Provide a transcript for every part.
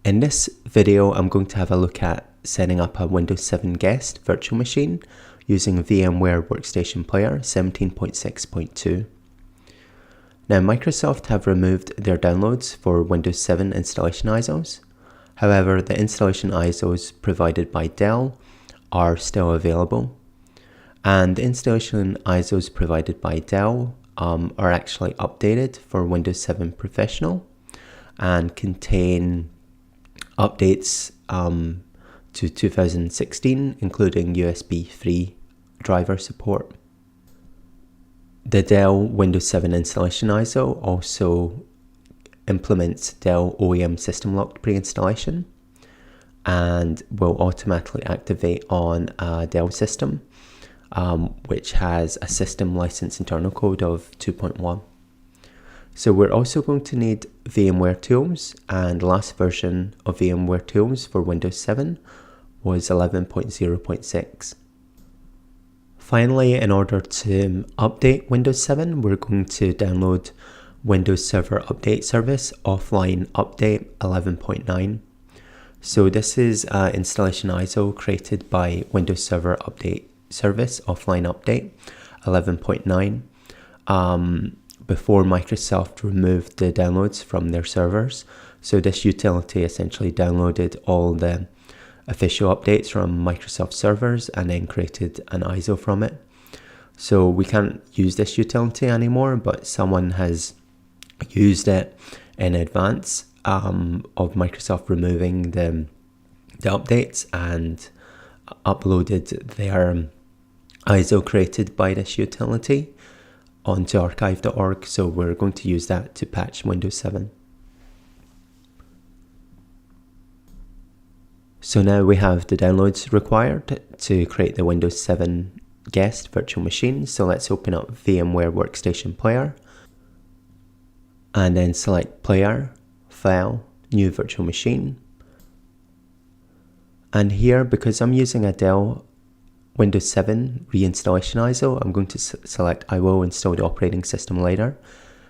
In this video, I'm going to have a look at setting up a Windows 7 guest virtual machine using VMware Workstation Player 17.6.2. Now, Microsoft have removed their downloads for Windows 7 installation ISOs. However, the installation ISOs provided by Dell are still available. And the installation ISOs provided by Dell are actually updated for Windows 7 Professional and contain updates to 2016, including USB 3 driver support. The Dell Windows 7 installation ISO also implements Dell OEM system locked pre-installation and will automatically activate on a Dell system, which has a system license internal code of 2.1. So we're also going to need VMware Tools, and the last version of VMware Tools for Windows 7 was 11.0.6. Finally, in order to update Windows 7, we're going to download Windows Server Update Service Offline Update 11.9. So this is an installation ISO created by Windows Server Update Service Offline Update 11.9. Before Microsoft removed the downloads from their servers. So this utility essentially downloaded all the official updates from Microsoft servers and then created an ISO from it. So we can't use this utility anymore, but someone has used it in advance of Microsoft removing the updates and uploaded their ISO created by this utility onto archive.org, so we're going to use that to patch Windows 7. So now we have the downloads required to create the Windows 7 guest virtual machine. So let's open up VMware Workstation Player and then select Player, File, New Virtual Machine. And here, because I'm using a Dell Windows 7 reinstallation ISO, I'm going to select I will install the operating system later.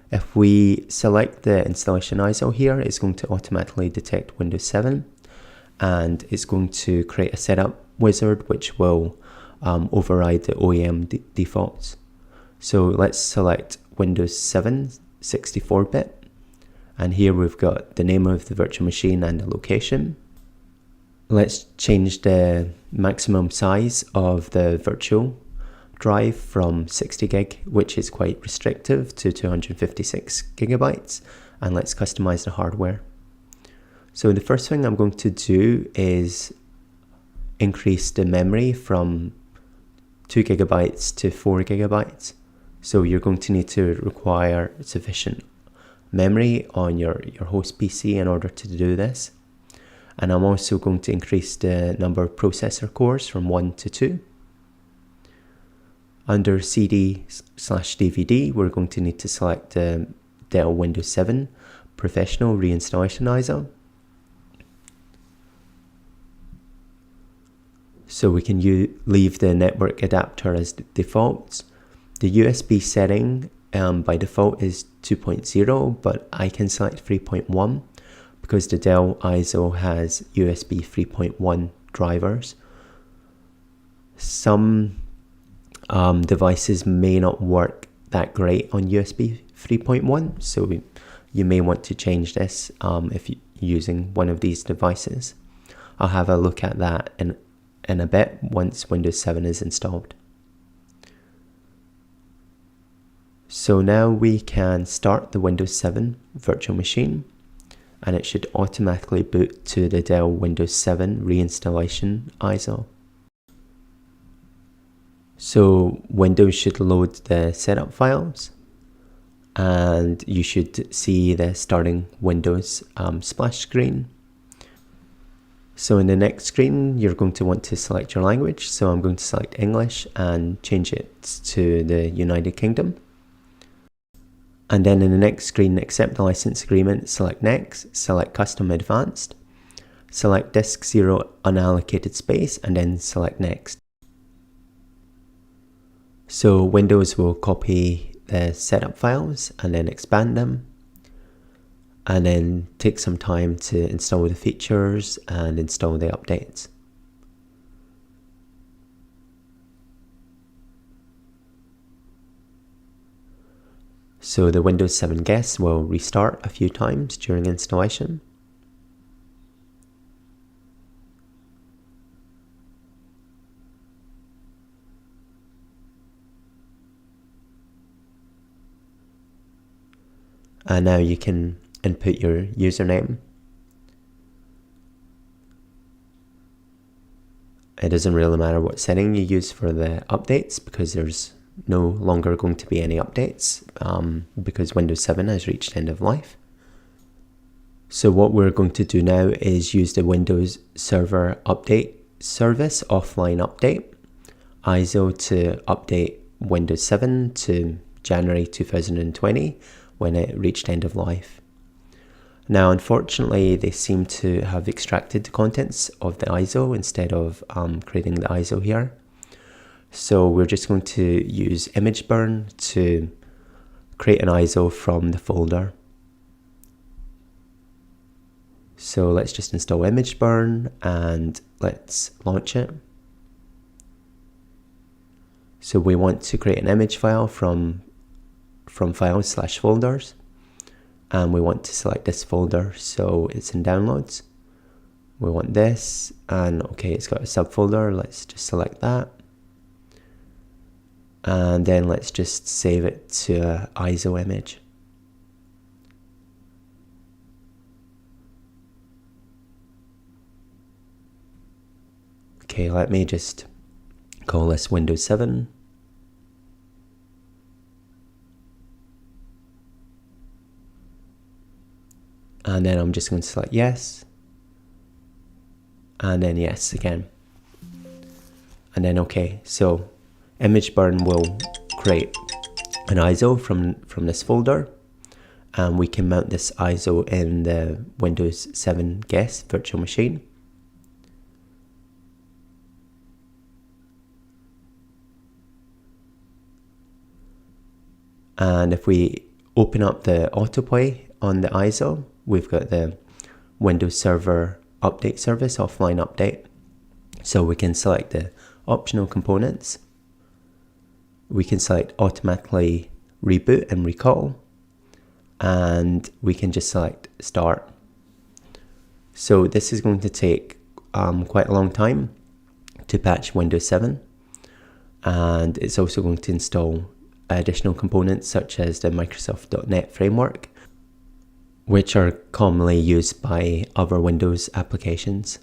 If we select the installation ISO here, it's going to automatically detect Windows 7 and it's going to create a setup wizard which will override the OEM defaults. So let's select Windows 7 64-bit, and here we've got the name of the virtual machine and the location. Let's change the maximum size of the virtual drive from 60 gig, which is quite restrictive, to 256 gigabytes, and let's customize the hardware. So the first thing I'm going to do is increase the memory from 2 gigabytes to 4 gigabytes. So you're going to need to require sufficient memory on your host PC in order to do this. And I'm also going to increase the number of processor cores from 1 to 2. Under CD/DVD, we're going to need to select the Dell Windows 7 Professional Reinstallation ISO. So we can leave the network adapter as default. The USB setting by default is 2.0, but I can select 3.1. because the Dell ISO has USB 3.1 drivers. Some devices may not work that great on USB 3.1, so you may want to change this if you're using one of these devices. I'll have a look at that in a bit once Windows 7 is installed. So now we can start the Windows 7 virtual machine, and it should automatically boot to the Dell Windows 7 reinstallation ISO. So Windows should load the setup files, and you should see the starting Windows splash screen. So in the next screen, you're going to want to select your language. So I'm going to select English and change it to the United Kingdom. And then in the next screen, accept the license agreement, select next, select custom advanced, select disk 0 unallocated space, and then select next. So Windows will copy the setup files and then expand them. and then take some time to install the features and install the updates. So the Windows 7 guest will restart a few times during installation. And now you can input your username. It doesn't really matter what setting you use for the updates, because there's no longer going to be any updates because Windows 7 has reached end of life. So what we're going to do now is use the Windows Server Update Service offline update, ISO, to update Windows 7 to January 2020 when it reached end of life. Now, unfortunately, they seem to have extracted the contents of the ISO instead of creating the ISO here. So we're just going to use image burn to create an ISO from the folder. So let's just install image burn and let's launch it. So we want to create an image file from files/folders, and we want to select this folder, so it's in downloads. We want this, and okay, it's got a subfolder. Let's just select that. And then let's just save it to an ISO image. Okay, let me just call this Windows 7. And then I'm just going to select yes. And then yes again. And then okay, so image burn will create an ISO from this folder, and we can mount this ISO in the Windows 7 guest virtual machine. And if we open up the autoplay on the ISO, we've got the Windows Server Update Service offline update. So we can select the optional components. We can select automatically reboot and recall, and we can just select start. So this is going to take quite a long time to patch Windows 7, and it's also going to install additional components such as the Microsoft.NET framework, which are commonly used by other Windows applications.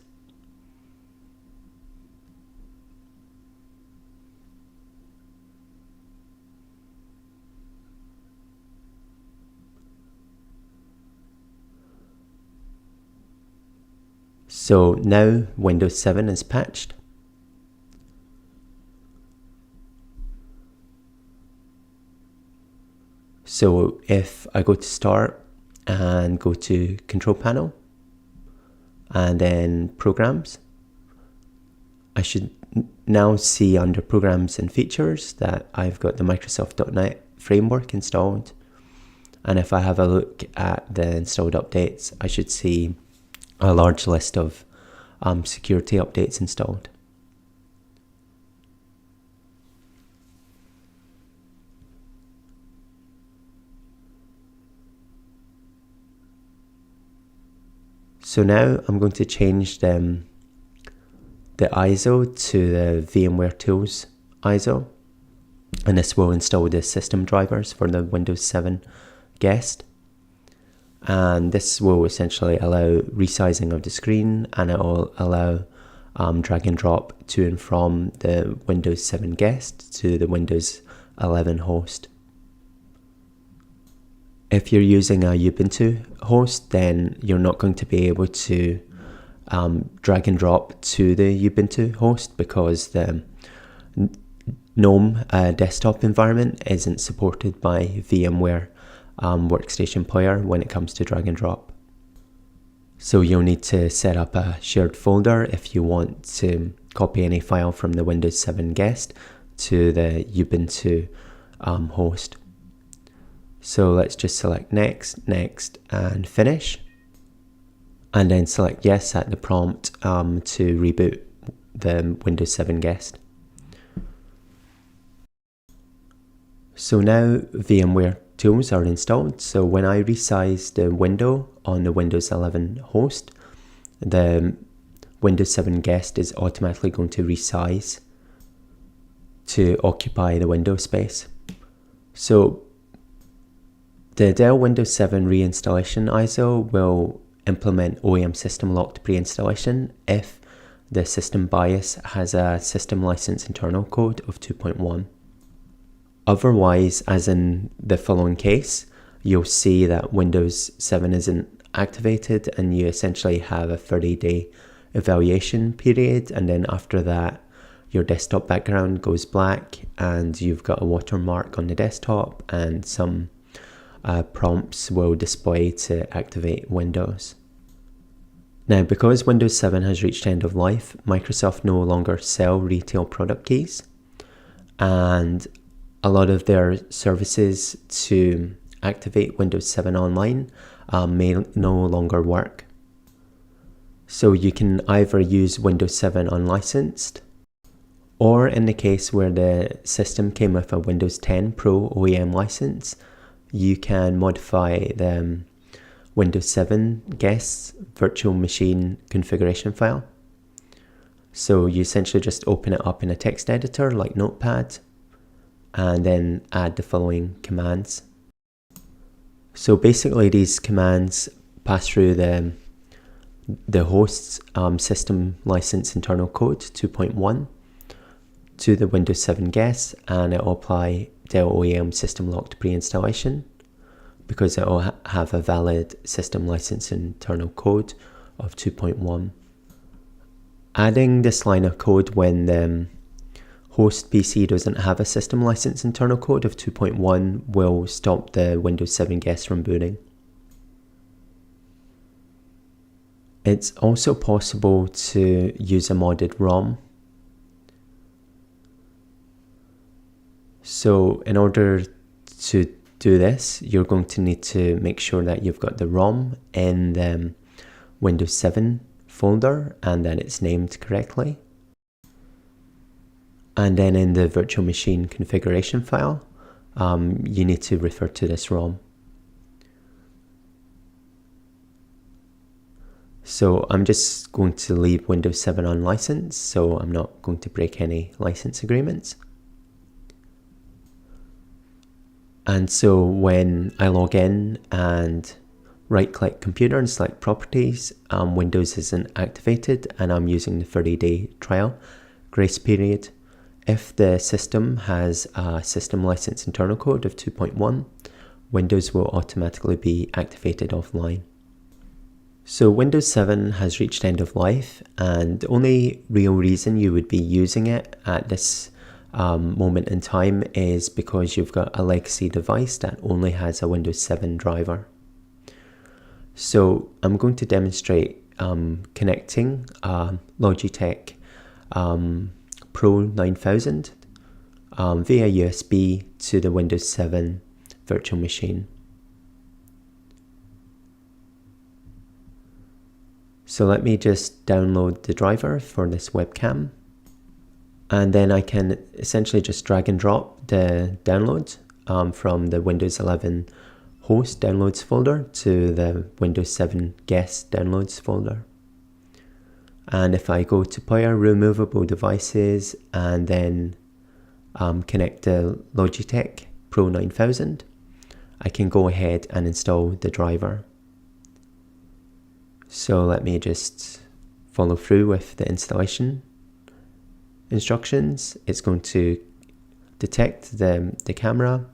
So now Windows 7 is patched. So if I go to Start and go to Control Panel and then Programs, I should now see under Programs and Features that I've got the Microsoft.NET framework installed. And if I have a look at the installed updates, I should see a large list of security updates installed. So now I'm going to change the ISO to the VMware Tools ISO, and this will install the system drivers for the Windows 7 guest. And this will essentially allow resizing of the screen, and it will allow drag and drop to and from the Windows 7 guest to the Windows 11 host. If you're using a Ubuntu host, then you're not going to be able to drag and drop to the Ubuntu host because the GNOME desktop environment isn't supported by VMware Workstation Player when it comes to drag and drop. So you'll need to set up a shared folder if you want to copy any file from the Windows 7 guest to the Ubuntu host. So let's just select next, next, and finish. And then select yes at the prompt to reboot the Windows 7 guest. So now VMware tools are installed. So when I resize the window on the Windows 11 host, the Windows 7 guest is automatically going to resize to occupy the window space. So the Dell Windows 7 reinstallation ISO will implement OEM system locked pre-installation if the system BIOS has a system license internal code of 2.1. Otherwise, as in the following case, you'll see that Windows 7 isn't activated and you essentially have a 30-day evaluation period, and then after that your desktop background goes black and you've got a watermark on the desktop and some prompts will display to activate Windows. Now, because Windows 7 has reached end of life, Microsoft no longer sell retail product keys, and a lot of their services to activate Windows 7 online may no longer work. So you can either use Windows 7 unlicensed, or in the case where the system came with a Windows 10 Pro OEM license, you can modify the Windows 7 guest's virtual machine configuration file. So you essentially just open it up in a text editor like Notepad, and then add the following commands. So basically these commands pass through the host's system license internal code 2.1 to the Windows 7 guest, and it will apply Dell OEM system locked pre-installation because it will have a valid system license internal code of 2.1. Adding this line of code when the host PC doesn't have a system license internal code of 2.1 will stop the Windows 7 guest from booting. It's also possible to use a modded ROM. So in order to do this, you're going to need to make sure that you've got the ROM in the Windows 7 folder and that it's named correctly. And then in the virtual machine configuration file, you need to refer to this ROM. So I'm just going to leave Windows 7 unlicensed, so I'm not going to break any license agreements. And so when I log in and right-click computer and select properties, Windows isn't activated and I'm using the 30-day trial grace period. If the system has a system license internal code of 2.1, Windows will automatically be activated offline. So Windows 7 has reached end of life, and the only real reason you would be using it at this moment in time is because you've got a legacy device that only has a Windows 7 driver. So I'm going to demonstrate connecting Logitech Pro 9000 via USB to the Windows 7 virtual machine. So let me just download the driver for this webcam, and then I can essentially just drag and drop the download from the Windows 11 host downloads folder to the Windows 7 guest downloads folder. And if I go to Player, Removable Devices, and then connect the Logitech Pro 9000, I can go ahead and install the driver. So let me just follow through with the installation instructions. It's going to detect the camera,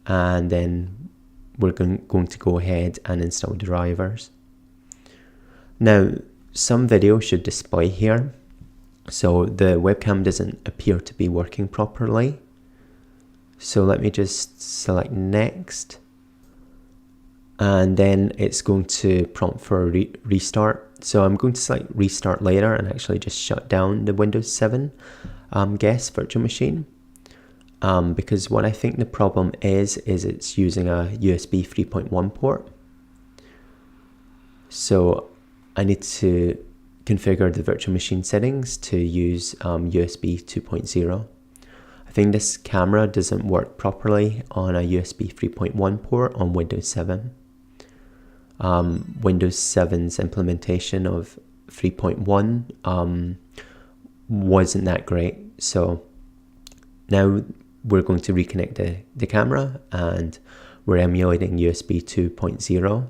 and then we're going to go ahead and install the drivers. Now, some video should display here, so the webcam doesn't appear to be working properly. So let me just select next, and then it's going to prompt for a restart. So I'm going to select restart later and actually just shut down the Windows 7 guest virtual machine. because what I think the problem is it's using a USB 3.1 port. So I need to configure the virtual machine settings to use USB 2.0. I think this camera doesn't work properly on a USB 3.1 port on Windows 7. Windows 7's implementation of 3.1 wasn't that great. So now we're going to reconnect the camera, and we're emulating USB 2.0.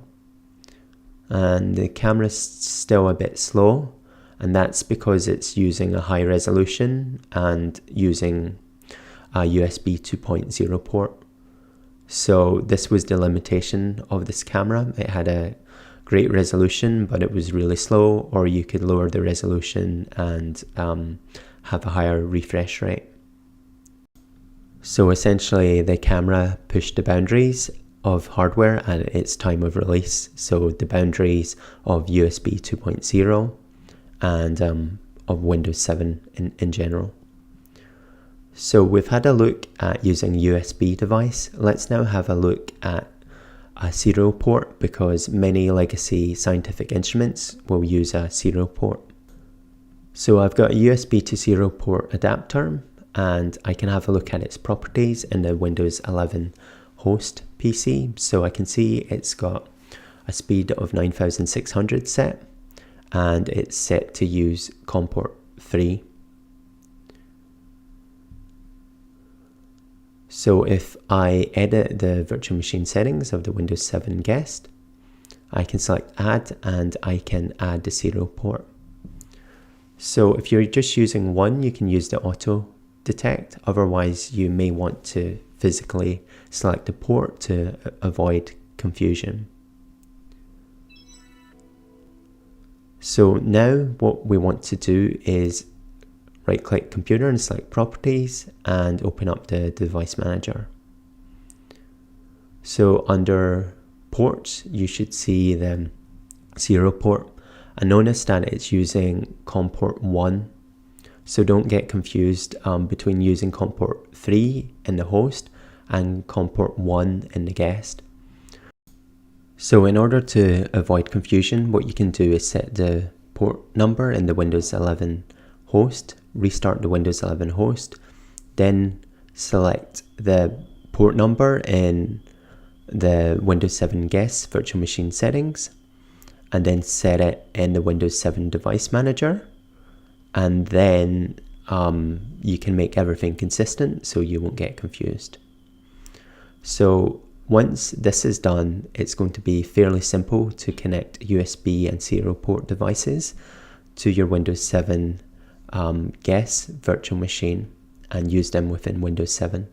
And the camera's still a bit slow, and that's because it's using a high resolution and using a USB 2.0 port. So this was the limitation of this camera. It had a great resolution, but it was really slow, or you could lower the resolution and have a higher refresh rate. So essentially the camera pushed the boundaries of hardware at its time of release, so the boundaries of USB 2.0 and of Windows 7 in general. So we've had a look at using a USB device. Let's now have a look at a serial port, because many legacy scientific instruments will use a serial port. So I've got a USB to serial port adapter, and I can have a look at its properties in the Windows 11 host PC. So I can see it's got a speed of 9600 set, and it's set to use COM port 3. So if I edit the virtual machine settings of the Windows 7 guest, I can select add, and I can add the serial port. So if you're just using one, you can use the auto detect. Otherwise, you may want to physically select the port to avoid confusion. So now what we want to do is right click computer and select properties and open up the device manager. So under ports, you should see the serial port, and notice that it's using COM port 1. So don't get confused between using COM port 3 in the host and COM port 1 in the guest. So in order to avoid confusion, what you can do is set the port number in the Windows 11 host, restart the Windows 11 host, then select the port number in the Windows 7 guest virtual machine settings, and then set it in the Windows 7 device manager, and then you can make everything consistent so you won't get confused. So once this is done, it's going to be fairly simple to connect USB and serial port devices to your Windows 7 guest virtual machine and use them within Windows 7.